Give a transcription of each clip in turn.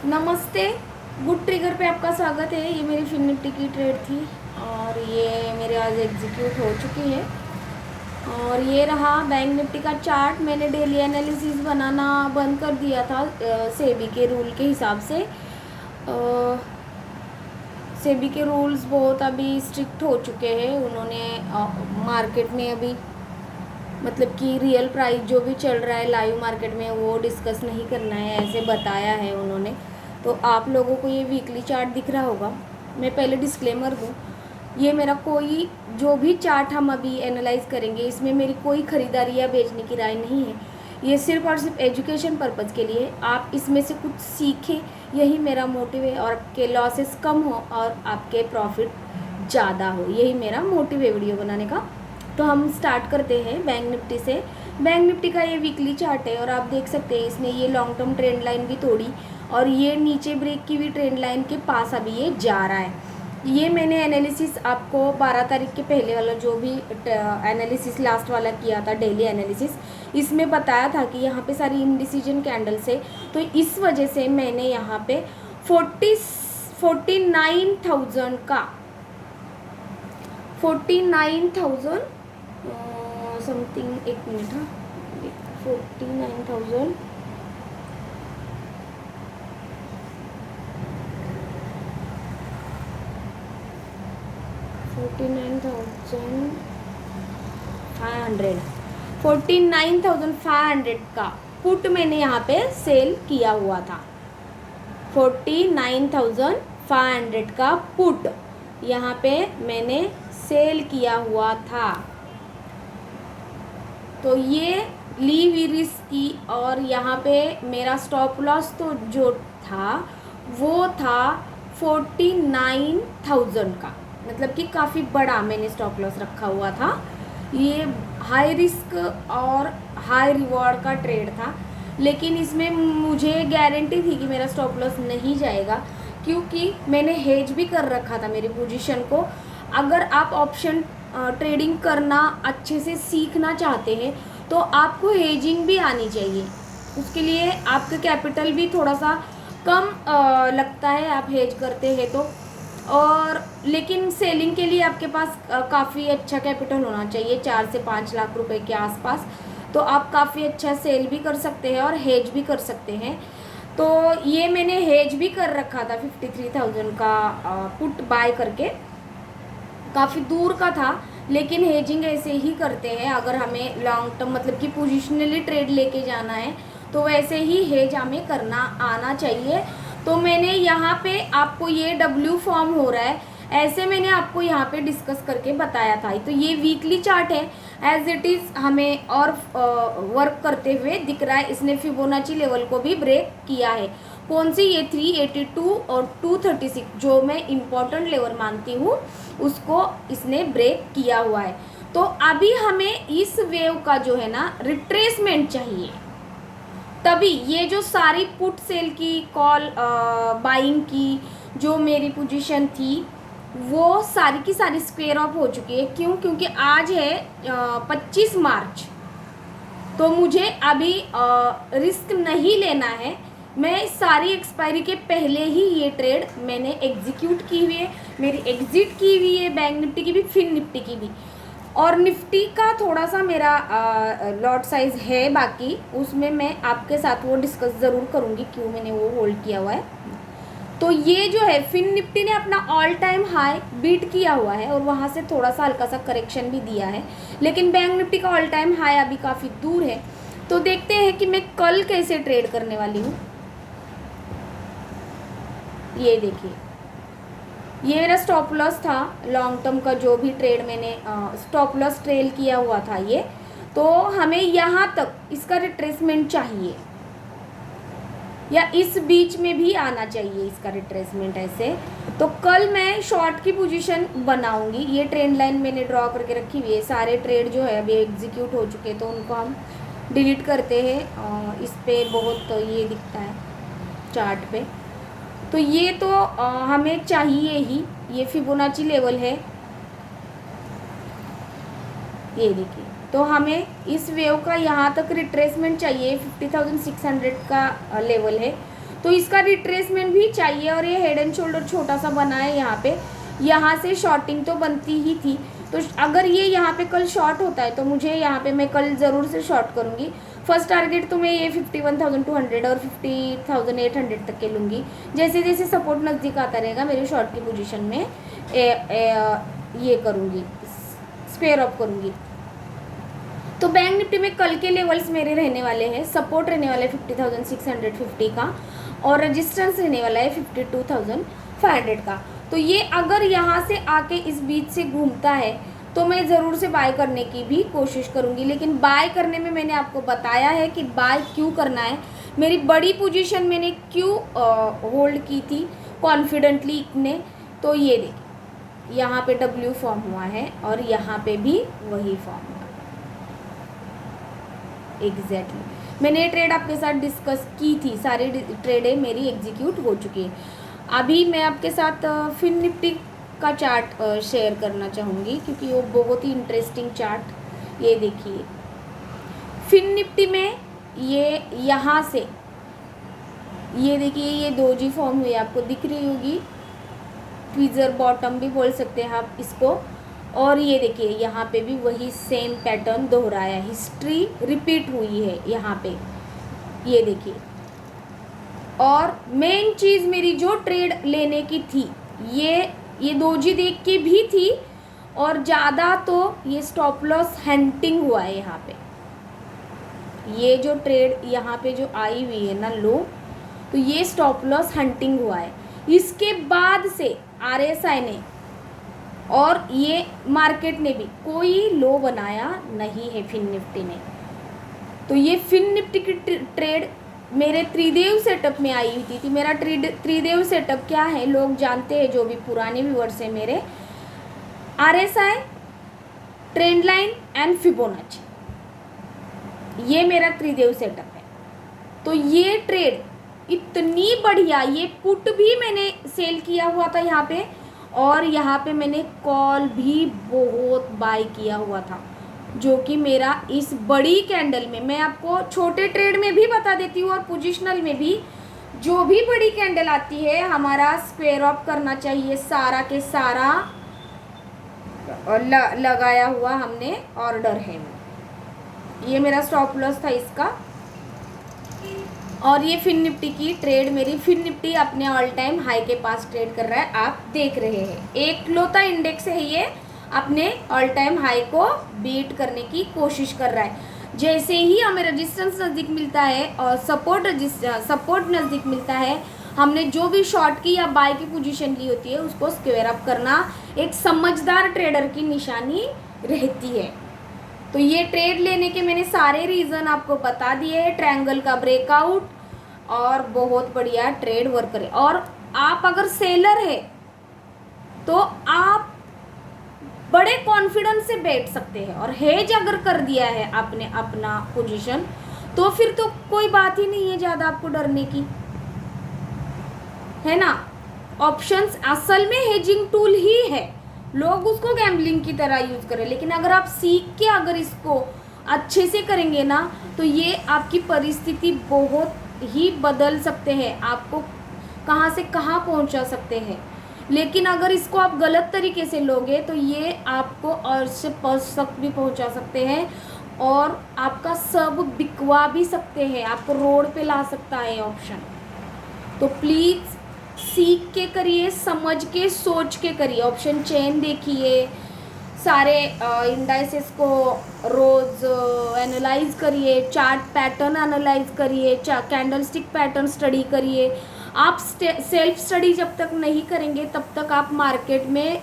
नमस्ते। Good trigger पे आपका स्वागत है। ये मेरी फिन निफ्टी की ट्रेड थी और ये मेरे आज एग्जीक्यूट हो चुकी है। और ये रहा बैंक निफ्टी का चार्ट। मैंने डेली एनालिसिस बनाना बंद कर दिया था सेबी के रूल के हिसाब से। सेबी के रूल्स बहुत अभी स्ट्रिक्ट हो चुके हैं। उन्होंने मार्केट में अभी मतलब कि रियल प्राइस जो भी चल रहा है लाइव मार्केट में वो डिस्कस नहीं करना है, ऐसे बताया है उन्होंने। तो आप लोगों को ये वीकली चार्ट दिख रहा होगा। मैं पहले डिस्क्लेमर दूँ, ये मेरा कोई जो भी चार्ट हम अभी एनालाइज करेंगे इसमें मेरी कोई ख़रीदारी या बेचने की राय नहीं है। ये सिर्फ और सिर्फ एजुकेशन पर्पज़ के लिए, आप इसमें से कुछ सीखें, यही मेरा मोटिव है। और आपके लॉसेस कम हो और आपके प्रॉफिट ज़्यादा हो, यही मेरा मोटिव है वीडियो बनाने का। तो हम स्टार्ट करते हैं बैंक निफ्टी से। बैंक निफ्टी का ये वीकली चार्ट है और आप देख सकते हैं इसने ये लॉन्ग टर्म ट्रेंड लाइन भी तोड़ी और ये नीचे ब्रेक की हुई ट्रेंड लाइन के पास अभी ये जा रहा है। ये मैंने एनालिसिस आपको 12 तारीख के पहले वाला जो भी एनालिसिस लास्ट वाला किया था, डेली एनालिसिस, इसमें बताया था कि यहाँ पे सारी इनडिसीजन कैंडल्स है। तो इस वजह से मैंने यहाँ पे 49,000 का 49,000 समथिंग, एक मिनट, हाँ, 49,000 49,500 का पुट मैंने यहाँ पे सेल किया हुआ था। 49,500 का पुट यहाँ पे मैंने सेल किया हुआ था। तो ये ली हुई रिस्क की और यहाँ पे मेरा स्टॉप लॉस तो जो था वो था 49,000 का, मतलब कि काफ़ी बड़ा मैंने स्टॉप लॉस रखा हुआ था। ये हाई रिस्क और हाई रिवॉर्ड का ट्रेड था, लेकिन इसमें मुझे गारंटी थी कि मेरा स्टॉप लॉस नहीं जाएगा, क्योंकि मैंने हेज भी कर रखा था मेरी पोजीशन को। अगर आप ऑप्शन ट्रेडिंग करना अच्छे से सीखना चाहते हैं तो आपको हेजिंग भी आनी चाहिए। उसके लिए आपका कैपिटल भी थोड़ा सा कम लगता है आप हेज करते हैं तो। और लेकिन सेलिंग के लिए आपके पास काफ़ी अच्छा कैपिटल होना चाहिए, 4 से 5 लाख रुपए के आसपास। तो आप काफ़ी अच्छा सेल भी कर सकते हैं और हेज भी कर सकते हैं। तो ये मैंने हेज भी कर रखा था 53,000 का पुट बाय करके, काफ़ी दूर का था। लेकिन हेजिंग ऐसे ही करते हैं, अगर हमें लॉन्ग टर्म मतलब कि पोजिशनली ट्रेड लेके जाना है तो वैसे ही हेज हमें करना आना चाहिए। तो मैंने यहाँ पे आपको ये डब्ल्यू फॉर्म हो रहा है, ऐसे मैंने आपको यहाँ पे डिस्कस करके बताया था। तो ये वीकली चार्ट है, एज इट इज़ हमें और वर्क करते हुए दिख रहा है। इसने फिबोनाची लेवल को भी ब्रेक किया है। कौन सी? ये 382 और 236 जो मैं इम्पोर्टेंट लेवल मानती हूँ उसको इसने ब्रेक किया हुआ है। तो अभी हमें इस वेव का जो है ना रिट्रेसमेंट चाहिए, तभी ये जो सारी पुट सेल की कॉल बाइंग की जो मेरी पोजीशन थी वो सारी की सारी स्क्वेयर ऑफ हो चुकी है। क्यों? क्योंकि आज है 25 मार्च। तो मुझे अभी रिस्क नहीं लेना है। मैं सारी एक्सपायरी के पहले ही ये ट्रेड मैंने एग्जीक्यूट की हुई है, मेरी एग्जिट की हुई है, बैंक निफ्टी की भी, फिन निफ्टी की भी। और निफ्टी का थोड़ा सा मेरा लॉट साइज है बाकी, उसमें मैं आपके साथ वो डिस्कस ज़रूर करूँगी क्यों मैंने वो होल्ड किया हुआ है। तो ये जो है फिन निफ्टी ने अपना ऑल टाइम हाई बीट किया हुआ है और वहाँ से थोड़ा सा हल्का सा करेक्शन भी दिया है, लेकिन बैंक निफ्टी का ऑल टाइम हाई अभी काफ़ी दूर है। तो देखते हैं कि मैं कल कैसे ट्रेड करने वाली हूँ। ये देखिए, ये मेरा स्टॉप लॉस था लॉन्ग टर्म का, जो भी ट्रेड मैंने स्टॉप लॉस ट्रेल किया हुआ था ये। तो हमें यहाँ तक इसका रिट्रेसमेंट चाहिए या इस बीच में भी आना चाहिए इसका रिट्रेसमेंट ऐसे। तो कल मैं शॉर्ट की पोजीशन बनाऊंगी। ये ट्रेंड लाइन मैंने ड्रॉ करके रखी हुई है, सारे ट्रेड जो है अभी एग्जीक्यूट हो चुके हैं तो उनको हम डिलीट करते हैं। इस पर बहुत ये दिखता है चार्ट पे। तो ये तो हमें चाहिए ही, ये फिबोनाची लेवल है, ये देखिए। तो हमें इस वेव का यहाँ तक रिट्रेसमेंट चाहिए, 50,600 का लेवल है। तो इसका रिट्रेसमेंट भी चाहिए। और ये हेड एंड शोल्डर छोटा सा बना है यहाँ पे, यहाँ से शॉर्टिंग तो बनती ही थी। तो अगर ये यहाँ पे कल शॉर्ट होता है तो मुझे यहाँ पे मैं कल ज़रूर से शॉर्ट करूँगी। फर्स्ट टारगेट तो मैं ये 51,200 और 50,800 तक के लूँगी। जैसे जैसे सपोर्ट नज़दीक आता रहेगा मेरे शॉर्ट की पोजीशन में ये करूँगी, स्क्वायर अप करूँगी। तो बैंक निफ्टी में कल के लेवल्स मेरे रहने वाले हैं, सपोर्ट रहने वाला है 50,650 का और रेजिस्टेंस रहने वाला है 52,500 का। तो ये अगर यहाँ से आके इस बीच से घूमता है तो मैं ज़रूर से बाय करने की भी कोशिश करूँगी। लेकिन बाय करने में मैंने आपको बताया है कि बाय क्यों करना है, मेरी बड़ी पोजीशन मैंने क्यों होल्ड की थी कॉन्फिडेंटली इतने। तो ये देखिए यहाँ पे डब्ल्यू फॉर्म हुआ है और यहाँ पे भी वही फॉर्म हुआ एग्जैक्टली। मैंने ये ट्रेड आपके साथ डिस्कस की थी, सारी ट्रेडें मेरी एग्जीक्यूट हो चुकी है। अभी मैं आपके साथ फिन निफ्टी का चार्ट शेयर करना चाहूँगी क्योंकि वो बहुत ही इंटरेस्टिंग चार्ट। ये देखिए फिन निफ्टी में ये यहाँ से ये देखिए ये डोजी फॉर्म हुई, आपको दिख रही होगी, ट्वीजर बॉटम भी बोल सकते हैं आप इसको। और ये देखिए यहाँ पे भी वही सेम पैटर्न दोहराया, हिस्ट्री रिपीट हुई है यहाँ पे, ये देखिए। और मेन चीज़ मेरी जो ट्रेड लेने की थी ये दोजी देख के भी थी और ज़्यादा तो ये स्टॉप लॉस हंटिंग हुआ है यहाँ पे। ये जो ट्रेड यहाँ पे जो आई हुई है ना लो, तो ये स्टॉप लॉस हंटिंग हुआ है। इसके बाद से RSI ने और ये मार्केट ने भी कोई लो बनाया नहीं है फिन निफ्टी ने। तो ये फिन निफ्टी की ट्रेड मेरे त्रिदेव सेटअप में आई हुई थी। मेरा त्रिदेव सेटअप क्या है लोग जानते हैं, जो भी पुराने व्यूअर्स हैं मेरे, RSI, trend line and Fibonacci, ये मेरा त्रिदेव सेटअप है। तो ये ट्रेड इतनी बढ़िया, ये पुट भी मैंने सेल किया हुआ था यहाँ पे और यहाँ पे मैंने कॉल भी बहुत बाय किया हुआ था, जो कि मेरा इस बड़ी कैंडल में, मैं आपको छोटे ट्रेड में भी बता देती हूँ और पोजिशनल में भी, जो भी बड़ी कैंडल आती है हमारा स्क्वायर ऑफ करना चाहिए सारा के सारा। लगाया हुआ हमने ऑर्डर है, ये मेरा स्टॉप लॉस था इसका। और ये फिन निफ्टी की ट्रेड, मेरी फिन निफ्टी अपने ऑल टाइम हाई के पास ट्रेड कर रहा है, आप देख रहे हैं। एक लौता इंडेक्स है ये, अपने ऑल टाइम हाई को बीट करने की कोशिश कर रहा है। जैसे ही हमें रेजिस्टेंस नज़दीक मिलता है और सपोर्ट नज़दीक मिलता है, हमने जो भी शॉर्ट की या बाय की पोजीशन ली होती है उसको स्क्वायर अप करना एक समझदार ट्रेडर की निशानी रहती है। तो ये ट्रेड लेने के मैंने सारे रीज़न आपको बता दिए हैं। ट्रायंगल का ब्रेकआउट और बहुत बढ़िया ट्रेड वर्क करे। और आप अगर सेलर है तो आप बड़े कॉन्फिडेंस से बैठ सकते हैं, और हेज अगर कर दिया है आपने अपना पोजीशन तो फिर तो कोई बात ही नहीं है ज़्यादा आपको डरने की, है ना। ऑप्शंस असल में हेजिंग टूल ही है, लोग उसको गैम्बलिंग की तरह यूज़ करें, लेकिन अगर आप सीख के अगर इसको अच्छे से करेंगे ना तो ये आपकी परिस्थिति बहुत ही बदल सकते हैं, आपको कहाँ से कहाँ पहुँचा सकते हैं। लेकिन अगर इसको आप गलत तरीके से लोगे तो ये आपको और से तक भी पहुँचा सकते हैं और आपका सब बिकवा भी सकते हैं, आपको रोड पे ला सकता है ऑप्शन। तो प्लीज़ सीख के करिए, समझ के सोच के करिए। ऑप्शन चेन देखिए, सारे इंडाइसेस को रोज़ एनालाइज करिए, चार्ट पैटर्न एनालाइज करिए, कैंडलस्टिक पैटर्न स्टडी करिए। आप सेल्फ स्टडी जब तक नहीं करेंगे तब तक आप मार्केट में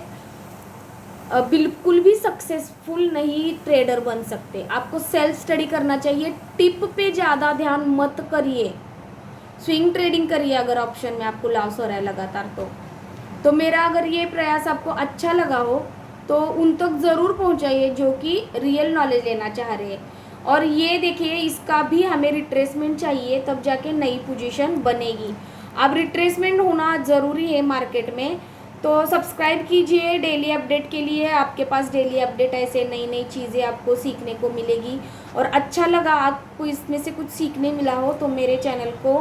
बिल्कुल भी सक्सेसफुल नहीं ट्रेडर बन सकते। आपको सेल्फ स्टडी करना चाहिए, टिप पे ज़्यादा ध्यान मत करिए, स्विंग ट्रेडिंग करिए। अगर ऑप्शन में आपको लॉस हो रहा है लगातार तो मेरा अगर ये प्रयास आपको अच्छा लगा हो तो उन तक ज़रूर पहुंचाइए जो कि रियल नॉलेज लेना चाह रहे हैं। और ये देखिए इसका भी हमें रिट्रेसमेंट चाहिए, तब जाके नई पोजीशन बनेगी। अब रिट्रेसमेंट होना ज़रूरी है मार्केट में, तो सब्सक्राइब कीजिए डेली अपडेट के लिए। आपके पास डेली अपडेट ऐसे नई नई चीज़ें आपको सीखने को मिलेगी। और अच्छा लगा आपको इसमें से कुछ सीखने मिला हो तो मेरे चैनल को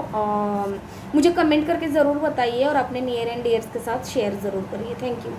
मुझे कमेंट करके ज़रूर बताइए और अपने नियर एंड डियर्स के साथ शेयर ज़रूर करिए। Thank you.